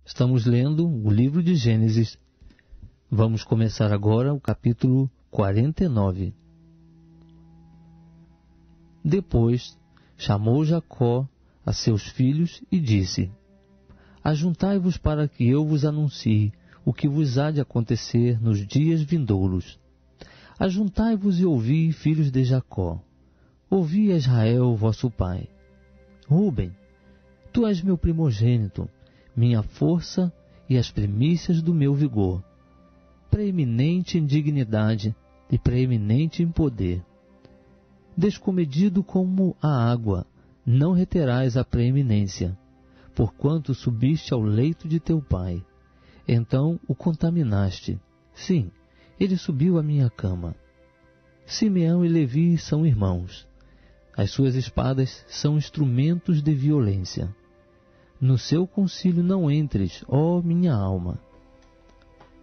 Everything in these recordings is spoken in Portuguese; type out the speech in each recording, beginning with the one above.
Estamos lendo o livro de Gênesis. Vamos começar agora o capítulo 49. Depois chamou Jacó a seus filhos e disse: Ajuntai-vos para que eu vos anuncie o que vos há de acontecer nos dias vindouros. Ajuntai-vos e ouvi, filhos de Jacó. Ouvi, Israel, vosso pai. Rúben, tu és meu primogênito, minha força e as primícias do meu vigor, preeminente em dignidade e preeminente em poder. Descomedido como a água, não reterás a preeminência, porquanto subiste ao leito de teu pai. Então o contaminaste. Sim, ele subiu à minha cama. Simeão e Levi são irmãos. As suas espadas são instrumentos de violência. No seu concílio não entres, ó minha alma.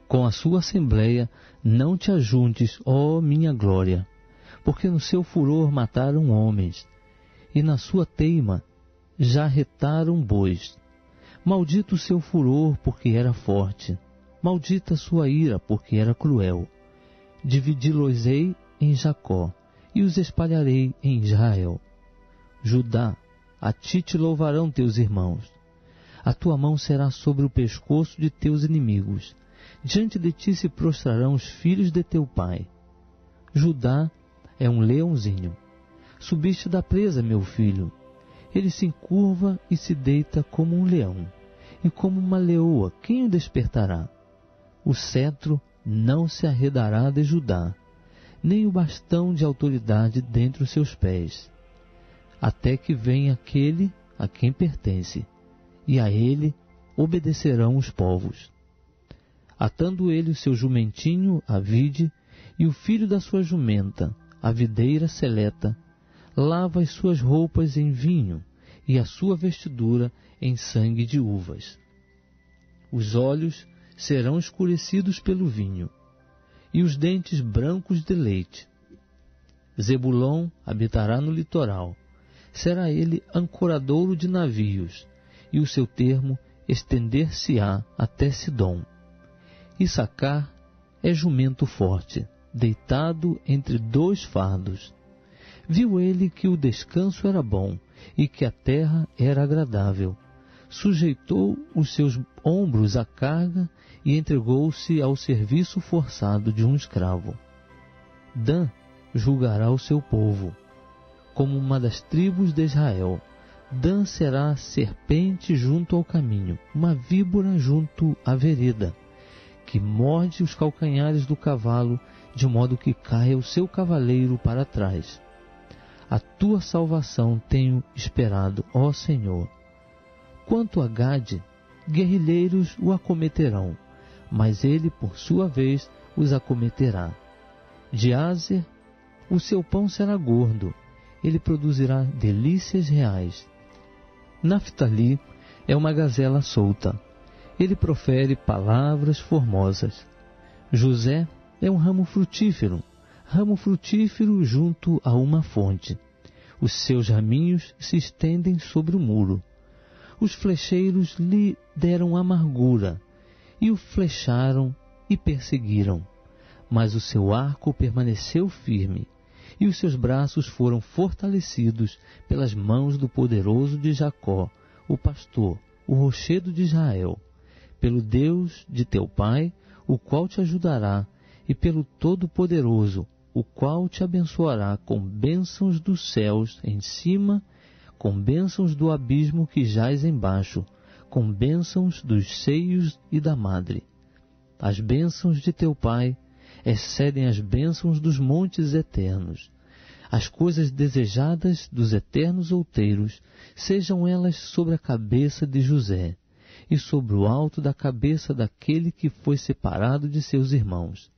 Com a sua assembleia não te ajuntes, ó minha glória, porque no seu furor mataram homens, e na sua teima já retaram bois. Maldito o seu furor, porque era forte, maldita a sua ira, porque era cruel. Dividi-los-ei em Jacó, e os espalharei em Israel. Judá, a ti te louvarão teus irmãos. A tua mão será sobre o pescoço de teus inimigos. Diante de ti se prostrarão os filhos de teu pai. Judá é um leãozinho. Subiste da presa, meu filho. Ele se encurva e se deita como um leão, e como uma leoa, quem o despertará? O cetro não se arredará de Judá, nem o bastão de autoridade dentre os seus pés, até que venha aquele a quem pertence, e a ele obedecerão os povos. Atando ele o seu jumentinho à vide, e o filho da sua jumenta, a videira seleta, lava as suas roupas em vinho, e a sua vestidura em sangue de uvas. Os olhos serão escurecidos pelo vinho, e os dentes brancos de leite. Zebulon habitará no litoral, será ele ancoradouro de navios, e o seu termo estender-se-á até Sidom. Issacar é jumento forte, deitado entre dois fardos. Viu ele que o descanso era bom, e que a terra era agradável. Sujeitou os seus ombros à carga, e entregou-se ao serviço forçado de um escravo. Dan julgará o seu povo, como uma das tribos de Israel. Dan será serpente junto ao caminho, uma víbora junto à vereda, que morde os calcanhares do cavalo, de modo que caia o seu cavaleiro para trás. A tua salvação tenho esperado, ó Senhor. Quanto a Gade, guerrilheiros o acometerão, mas ele, por sua vez, os acometerá. De Azer, o seu pão será gordo, ele produzirá delícias reais. Naftali é uma gazela solta, ele profere palavras formosas. José é um ramo frutífero junto a uma fonte. Os seus raminhos se estendem sobre o muro. Os flecheiros lhe deram amargura, e o flecharam e perseguiram. Mas o seu arco permaneceu firme, e os seus braços foram fortalecidos pelas mãos do poderoso de Jacó, o pastor, o rochedo de Israel, pelo Deus de teu pai, o qual te ajudará, e pelo Todo-Poderoso, o qual te abençoará com bênçãos dos céus em cima, com bênçãos do abismo que jaz embaixo, com bênçãos dos seios e da madre. As bênçãos de teu pai excedem as bênçãos dos montes eternos. As coisas desejadas dos eternos outeiros, sejam elas sobre a cabeça de José, e sobre o alto da cabeça daquele que foi separado de seus irmãos.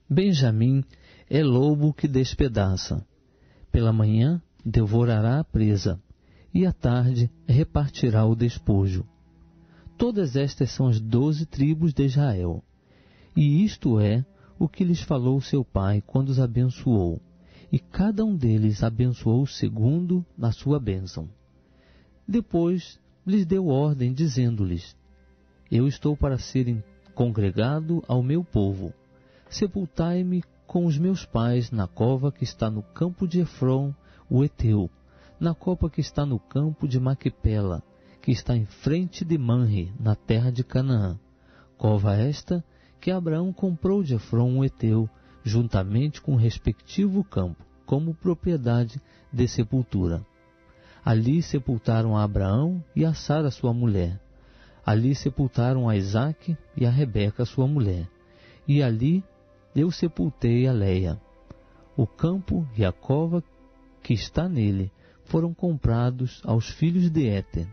Benjamim é lobo que despedaça. Pela manhã devorará a presa, e à tarde repartirá o despojo. Todas estas são as 12 tribos de Israel. E isto é o que lhes falou seu pai quando os abençoou. E cada um deles abençoou segundo a sua bênção. Depois lhes deu ordem, dizendo-lhes: Eu estou para ser congregado ao meu povo. Sepultai-me com os meus pais na cova que está no campo de Efron, o Heteu, na cova que está no campo de Maquipela, que está em frente de Manre, na terra de Canaã. Cova esta que Abraão comprou de Efron, o Heteu, juntamente com o respectivo campo, como propriedade de sepultura. Ali sepultaram a Abraão e a Sara, sua mulher. Ali sepultaram a Isaque e a Rebeca, sua mulher. E ali eu sepultei a Leia. O campo e a cova que está nele foram comprados aos filhos de Éter.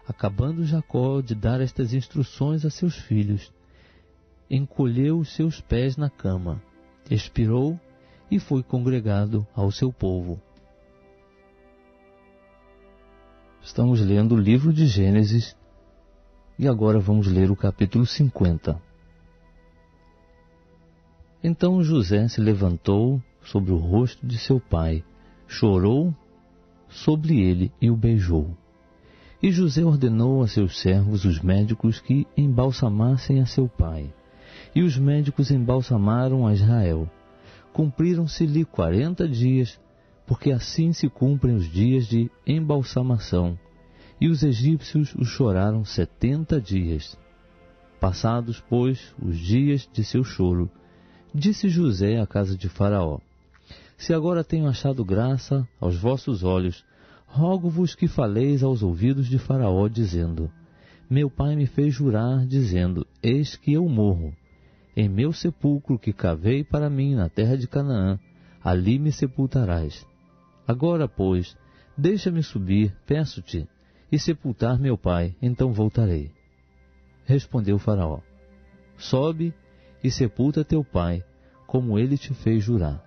Acabando Jacó de dar estas instruções a seus filhos, encolheu os seus pés na cama, expirou e foi congregado ao seu povo. Estamos lendo o livro de Gênesis e agora vamos ler o capítulo 50. Então José se levantou sobre o rosto de seu pai, chorou sobre ele e o beijou. E José ordenou a seus servos, os médicos, que embalsamassem a seu pai. E os médicos embalsamaram a Israel. Cumpriram-se-lhe 40 dias, porque assim se cumprem os dias de embalsamação. E os egípcios o choraram 70 dias. Passados, pois, os dias de seu choro, disse José à casa de Faraó: Se agora tenho achado graça aos vossos olhos, rogo-vos que faleis aos ouvidos de Faraó, dizendo: Meu pai me fez jurar, dizendo: Eis que eu morro. Em meu sepulcro que cavei para mim na terra de Canaã, ali me sepultarás. Agora, pois, deixa-me subir, peço-te, e sepultar meu pai, então voltarei. Respondeu Faraó: Sobe e sepulta teu pai, como ele te fez jurar.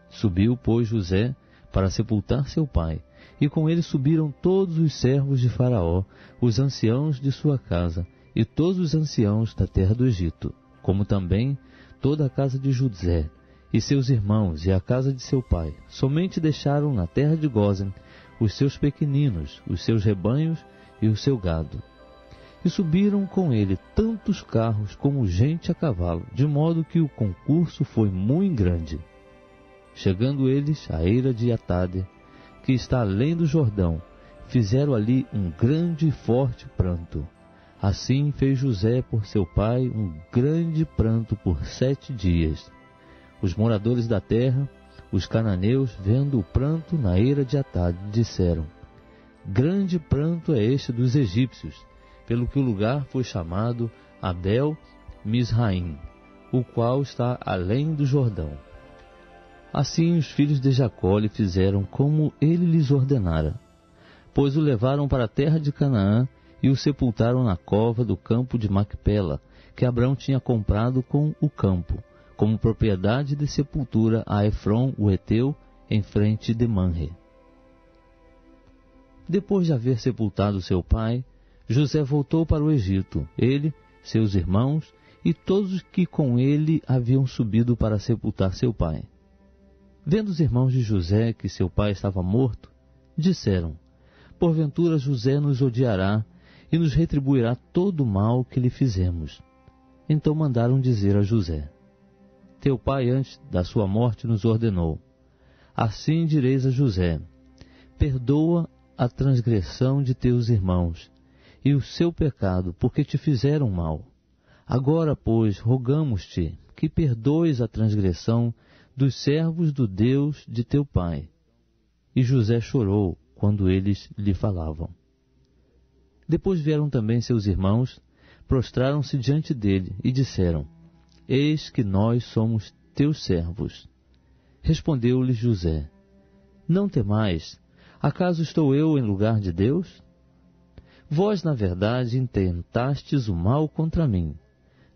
Subiu, pois, José para sepultar seu pai, e com ele subiram todos os servos de Faraó, os anciãos de sua casa, e todos os anciãos da terra do Egito, como também toda a casa de José, e seus irmãos, e a casa de seu pai. Somente deixaram na terra de Gósen os seus pequeninos, os seus rebanhos e o seu gado. E subiram com ele tantos carros como gente a cavalo, de modo que o concurso foi muito grande. Chegando eles à eira de Atade, que está além do Jordão, fizeram ali um grande e forte pranto. Assim fez José por seu pai um grande pranto por 7 dias. Os moradores da terra, os cananeus, vendo o pranto na eira de Atade, disseram: Grande pranto é este dos egípcios, pelo que o lugar foi chamado Abel Misraim, o qual está além do Jordão. Assim os filhos de Jacó lhe fizeram como ele lhes ordenara, pois o levaram para a terra de Canaã e o sepultaram na cova do campo de Macpela, que Abraão tinha comprado com o campo, como propriedade de sepultura a Efron, o Heteu, em frente de Manre. Depois de haver sepultado seu pai, José voltou para o Egito, ele, seus irmãos e todos os que com ele haviam subido para sepultar seu pai. Vendo os irmãos de José que seu pai estava morto, disseram: Porventura José nos odiará e nos retribuirá todo o mal que lhe fizemos. Então mandaram dizer a José: Teu pai antes da sua morte nos ordenou: Assim direis a José: Perdoa a transgressão de teus irmãos e o seu pecado, porque te fizeram mal. Agora, pois, rogamos-te que perdoes a transgressão dos servos do Deus de teu pai. E José chorou quando eles lhe falavam. Depois vieram também seus irmãos, prostraram-se diante dele e disseram: Eis que nós somos teus servos. Respondeu-lhes José: Não temais, acaso estou eu em lugar de Deus? Vós, na verdade, intentastes o mal contra mim.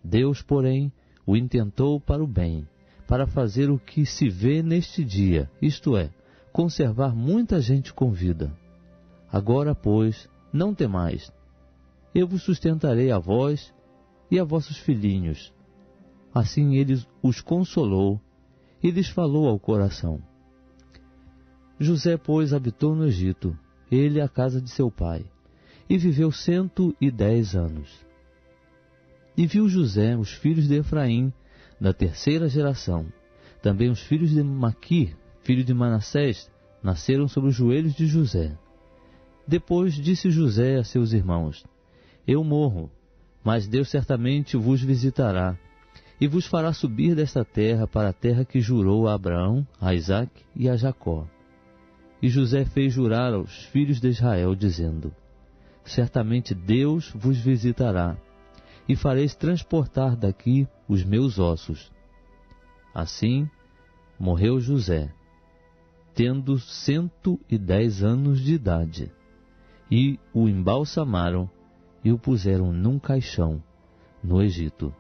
Deus, porém, o intentou para o bem, para fazer o que se vê neste dia, isto é, conservar muita gente com vida. Agora, pois, não temais. Eu vos sustentarei a vós e a vossos filhinhos. Assim ele os consolou e lhes falou ao coração. José, pois, habitou no Egito, ele e a casa de seu pai. e viveu 110 anos. E viu José os filhos de Efraim, da terceira geração. Também os filhos de Maquir, filho de Manassés, nasceram sobre os joelhos de José. Depois disse José a seus irmãos: Eu morro, mas Deus certamente vos visitará, e vos fará subir desta terra para a terra que jurou a Abraão, a Isaque e a Jacó. E José fez jurar aos filhos de Israel, dizendo: Certamente Deus vos visitará, e fareis transportar daqui os meus ossos. Assim morreu José, tendo 110 anos de idade, e o embalsamaram e o puseram num caixão no Egito.